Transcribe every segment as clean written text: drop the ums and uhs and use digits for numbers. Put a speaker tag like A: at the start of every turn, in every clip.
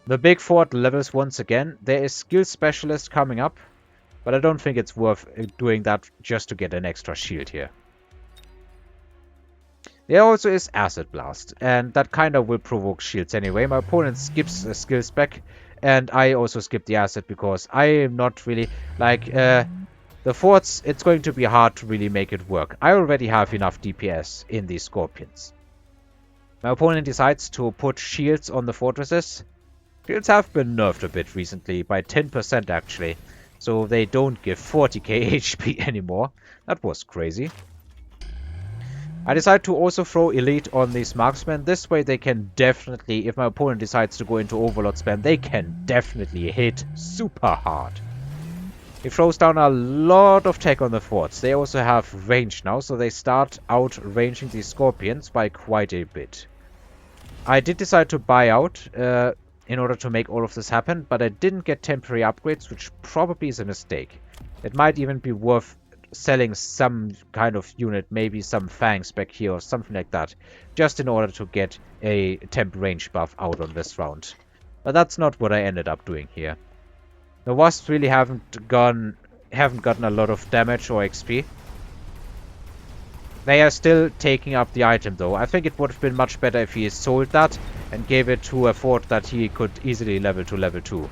A: The big fort levels once again. There is skill specialist coming up, but I don't think it's worth doing that just to get an extra shield here. There also is Acid Blast, and that kind of will provoke shields anyway. My opponent skips the skill spec, and I also skip the acid because I am not really, like, the forts, it's going to be hard to really make it work. I already have enough DPS in these Scorpions. My opponent decides to put shields on the fortresses. Shields have been nerfed a bit recently, by 10% actually, so they don't give 40k HP anymore. That was crazy. I decide to also throw Elite on these marksmen. This way they can definitely, if my opponent decides to go into Overlord spam, they can definitely hit super hard. He throws down a lot of tech on the forts. They also have range now, so they start outranging these Scorpions by quite a bit. I did decide to buy out in order to make all of this happen, but I didn't get temporary upgrades, which probably is a mistake. It might even be worth selling some kind of unit, maybe some fangs back here or something like that, just in order to get a temp range buff out on this round. But that's not what I ended up doing here. The wasps really haven't gotten a lot of damage or XP. They are still taking up the item though. I think it would have been much better if he sold that and gave it to a fort that he could easily level to level 2.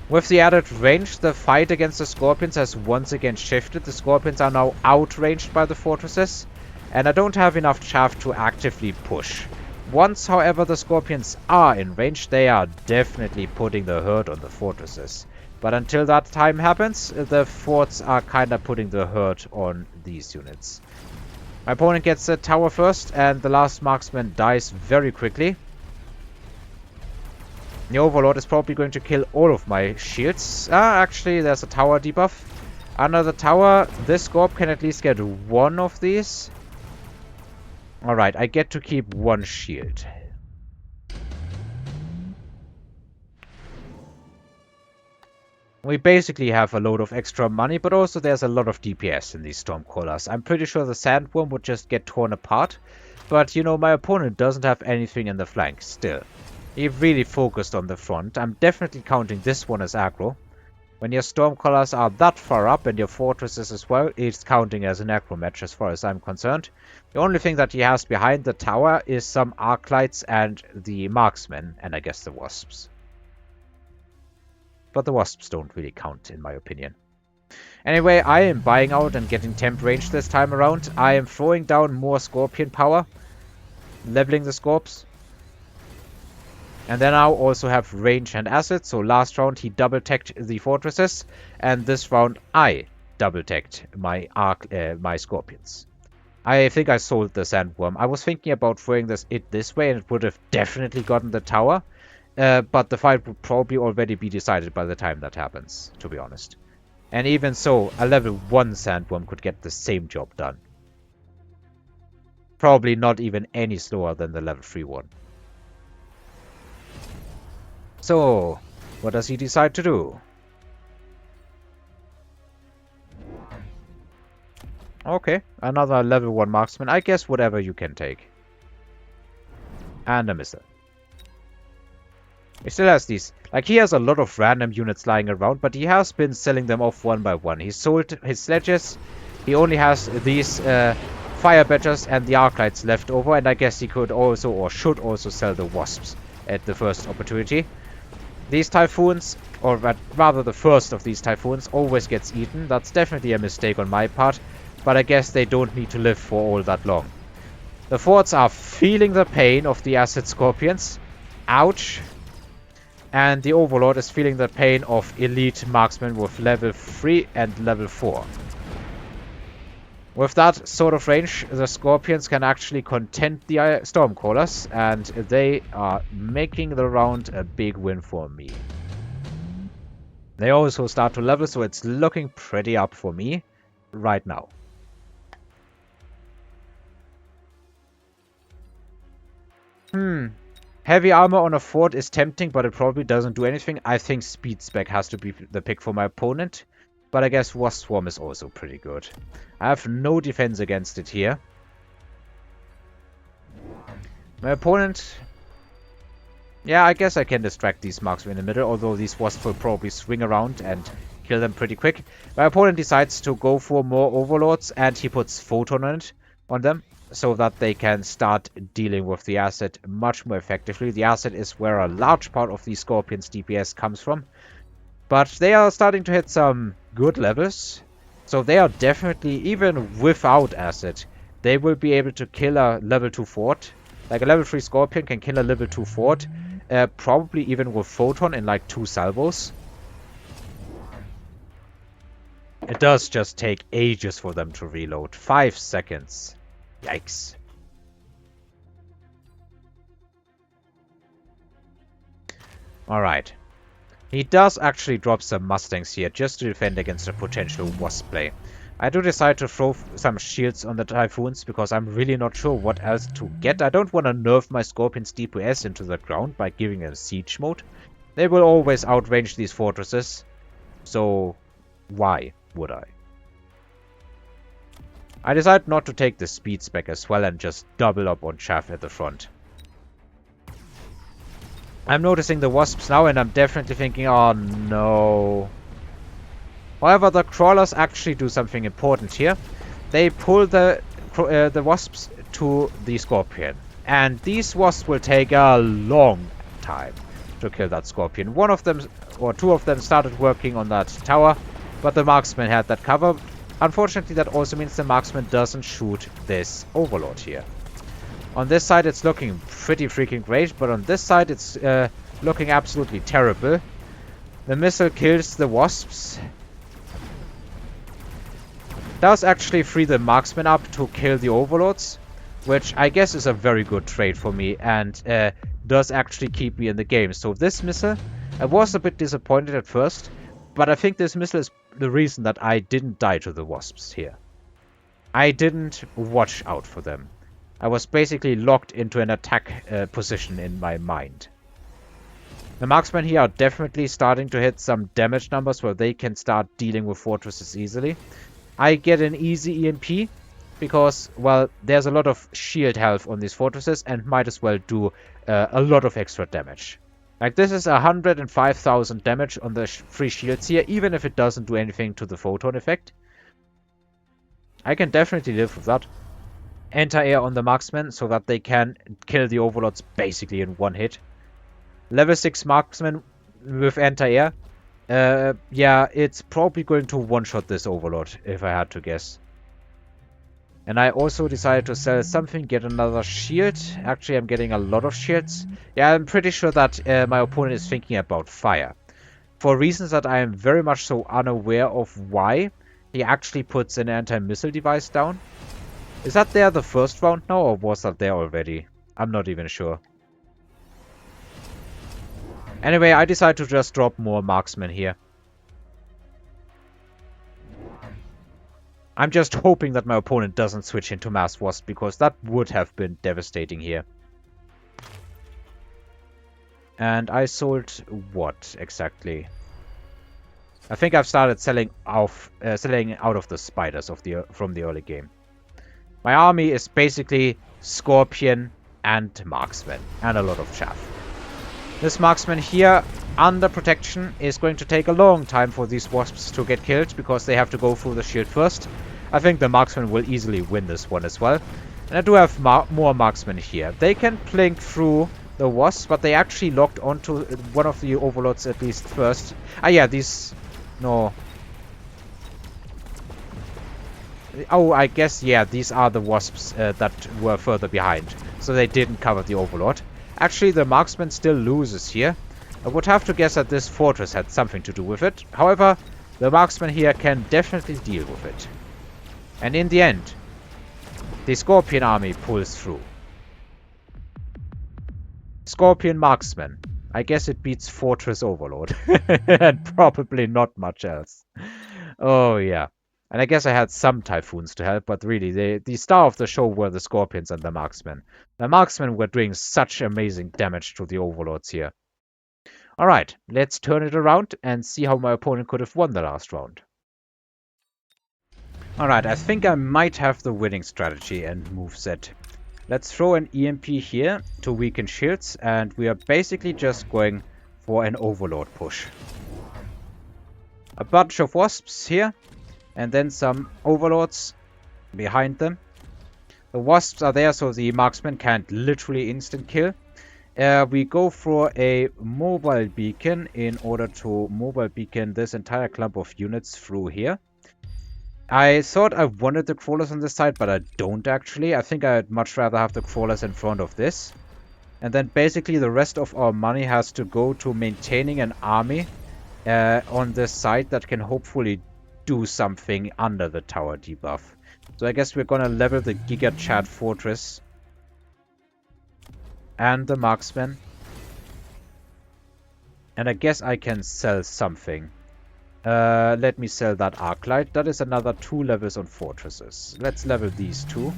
A: With the added range, the fight against the Scorpions has once again shifted. The Scorpions are now outranged by the fortresses, and I don't have enough chaff to actively push. Once, however, the Scorpions are in range, they are definitely putting the hurt on the fortresses. But until that time happens, the forts are kinda putting the hurt on these units. My opponent gets the tower first, and the last marksman dies very quickly. The Overlord is probably going to kill all of my shields. Actually, there's a tower debuff. Under the tower, this Scorp can at least get one of these. Alright, I get to keep one shield. We basically have a load of extra money, but also there's a lot of DPS in these Stormcrawlers. I'm pretty sure the Sandworm would just get torn apart. But, you know, my opponent doesn't have anything in the flank still. He really focused on the front. I'm definitely counting this one as aggro. When your Stormcrawlers are that far up and your fortresses as well, it's counting as an aggro match as far as I'm concerned. The only thing that he has behind the tower is some Arclights and the Marksmen, and I guess the Wasps. But the Wasps don't really count, in my opinion. Anyway, I am buying out and getting temp range this time around. I am throwing down more Scorpion power, leveling the Scorps. And then I also have range and acid, so last round he double-teched the fortresses, and this round I double-teched my Scorpions. I think I sold the Sandworm. I was thinking about throwing it this way, and it would have definitely gotten the tower, but the fight would probably already be decided by the time that happens, to be honest. And even so, a level 1 Sandworm could get the same job done. Probably not even any slower than the level 3 one. So, what does he decide to do? Okay, another level 1 marksman. I guess whatever you can take. And a missile. He still has these. Like, he has a lot of random units lying around, but he has been selling them off one by one. He sold his sledges. He only has these fire badgers and the Arclights left over, and I guess he could also, or should also, sell the wasps at the first opportunity. These typhoons, or rather the first of these typhoons, always gets eaten. That's definitely a mistake on my part, but I guess they don't need to live for all that long. The forts are feeling the pain of the acid Scorpions. Ouch. And the Overlord is feeling the pain of elite marksmen with level 3 and level 4. With that sort of range, the Scorpions can actually contend the Stormcrawlers, and they are making the round a big win for me. They also start to level, so it's looking pretty up for me right now. Heavy armor on a fort is tempting, but it probably doesn't do anything. I think speed spec has to be the pick for my opponent. But I guess Wasp Swarm is also pretty good. I have no defense against it here. My opponent... Yeah, I guess I can distract these marksmen in the middle, although these wasps will probably swing around and kill them pretty quick. My opponent decides to go for more overlords, and he puts photon on them, so that they can start dealing with the asset much more effectively. The asset is where a large part of the Scorpion's DPS comes from, but they are starting to hit some good levels, so they are definitely, even without asset, they will be able to kill a level 2 fort. Like a level 3 Scorpion can kill a level 2 fort, probably even with photon in like 2 salvos. It does just take ages for them to reload. 5 seconds. Yikes. Alright. He does actually drop some Mustangs here just to defend against a potential Wasp play. I do decide to throw some shields on the Typhoons because I'm really not sure what else to get. I don't want to nerf my Scorpion's DPS into the ground by giving them siege mode. They will always outrange these fortresses, so why would I? I decide not to take the speed spec as well and just double up on chaff at the front. I'm noticing the wasps now, and I'm definitely thinking, oh no. However, the crawlers actually do something important here. They pull the wasps to the Scorpion. And these wasps will take a long time to kill that Scorpion. One of them, or two of them, started working on that tower, but the marksman had that covered. Unfortunately, that also means the marksman doesn't shoot this overlord here. On this side, it's looking pretty freaking great, but on this side, it's looking absolutely terrible. The missile kills the wasps. Does actually free the marksman up to kill the overlords, which I guess is a very good trade for me, and does actually keep me in the game. So this missile, I was a bit disappointed at first, but I think this missile is the reason that I didn't die to the wasps here. I didn't watch out for them. I was basically locked into an attack position in my mind. The marksmen here are definitely starting to hit some damage numbers where they can start dealing with fortresses easily. I get an easy EMP because, well, there's a lot of shield health on these fortresses and might as well do a lot of extra damage. Like, this is 105,000 damage on the free shields here, even if it doesn't do anything to the photon effect. I can definitely live with that. Anti-air on the marksmen so that they can kill the overlords basically in one hit. Level 6 marksman with anti-air. Yeah, it's probably going to one-shot this overlord, if I had to guess. And I also decided to sell something, get another shield. Actually, I'm getting a lot of shields. Yeah, I'm pretty sure that my opponent is thinking about fire. For reasons that I am very much so unaware of why, he actually puts an anti-missile device down. Is that there the first round now, or was that there already? I'm not even sure. Anyway, I decide to just drop more marksmen here. I'm just hoping that my opponent doesn't switch into Mass Wasp, because that would have been devastating here. And I sold what exactly? I think I've started selling out of the spiders from the early game. My army is basically Scorpion and Marksman, and a lot of chaff. This Marksman here, under protection, is going to take a long time for these wasps to get killed, because they have to go through the shield first. I think the Marksman will easily win this one as well. And I do have more Marksmen here. They can plink through the wasps, but they actually locked onto one of the overlords at least first. Ah yeah, these... No... Oh, I guess, yeah, these are the wasps that were further behind. So they didn't cover the overlord. Actually, the marksman still loses here. I would have to guess that this fortress had something to do with it. However, the marksman here can definitely deal with it. And in the end, the Scorpion army pulls through. Scorpion marksman. I guess it beats Fortress Overlord. And probably not much else. Oh, yeah. And I guess I had some Typhoons to help, but really, the star of the show were the Scorpions and the Marksmen. The Marksmen were doing such amazing damage to the Overlords here. Alright, let's turn it around and see how my opponent could have won the last round. Alright, I think I might have the winning strategy and moveset. Let's throw an EMP here to weaken shields, and we are basically just going for an overload push. A bunch of wasps here, and then some overlords behind them. The wasps are there so the marksman can't literally instant kill. We go for a mobile beacon in order to mobile beacon this entire clump of units through here. I thought I wanted the crawlers on this side, but I don't actually. I think I'd much rather have the crawlers in front of this. And then basically the rest of our money has to go to maintaining an army on this side that can hopefully do something under the tower debuff. So I guess we're gonna level the Giga Chat Fortress and the marksman. And I guess I can sell something. Let me sell that Arclight. That is another 2 levels on fortresses. Let's level these 2.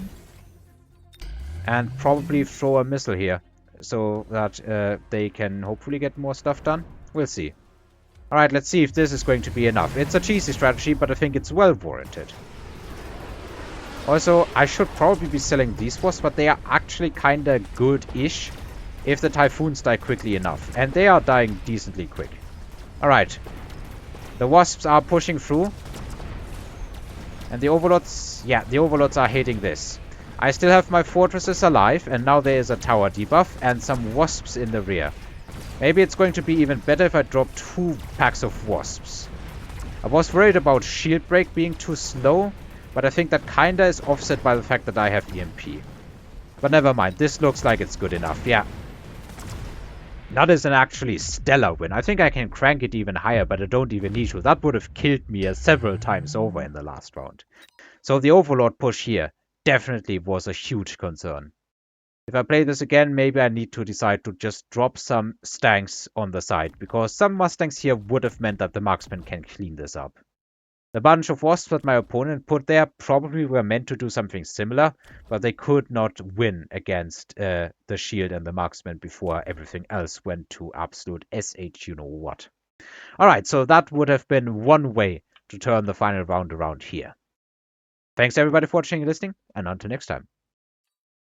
A: And probably throw a missile here, so that they can hopefully get more stuff done. We'll see. Alright, let's see if this is going to be enough. It's a cheesy strategy, but I think it's well warranted. Also, I should probably be selling these wasps, but they are actually kinda good-ish if the Typhoons die quickly enough. And they are dying decently quick. Alright. The wasps are pushing through. And the overlords... yeah, the overlords are hating this. I still have my fortresses alive, and now there is a tower debuff and some wasps in the rear. Maybe it's going to be even better if I drop 2 packs of wasps. I was worried about shield break being too slow, but I think that kinda is offset by the fact that I have EMP. But never mind, this looks like it's good enough, yeah. That is an actually stellar win. I think I can crank it even higher, but I don't even need to. That would have killed me several times over in the last round. So the Overlord push here definitely was a huge concern. If I play this again, maybe I need to decide to just drop some Stanks on the side, because some Mustangs here would have meant that the marksman can clean this up. The bunch of wasps that my opponent put there probably were meant to do something similar, but they could not win against the shield and the marksman before everything else went to absolute SH you know what. Alright, so that would have been one way to turn the final round around here. Thanks everybody for watching and listening, and until next time.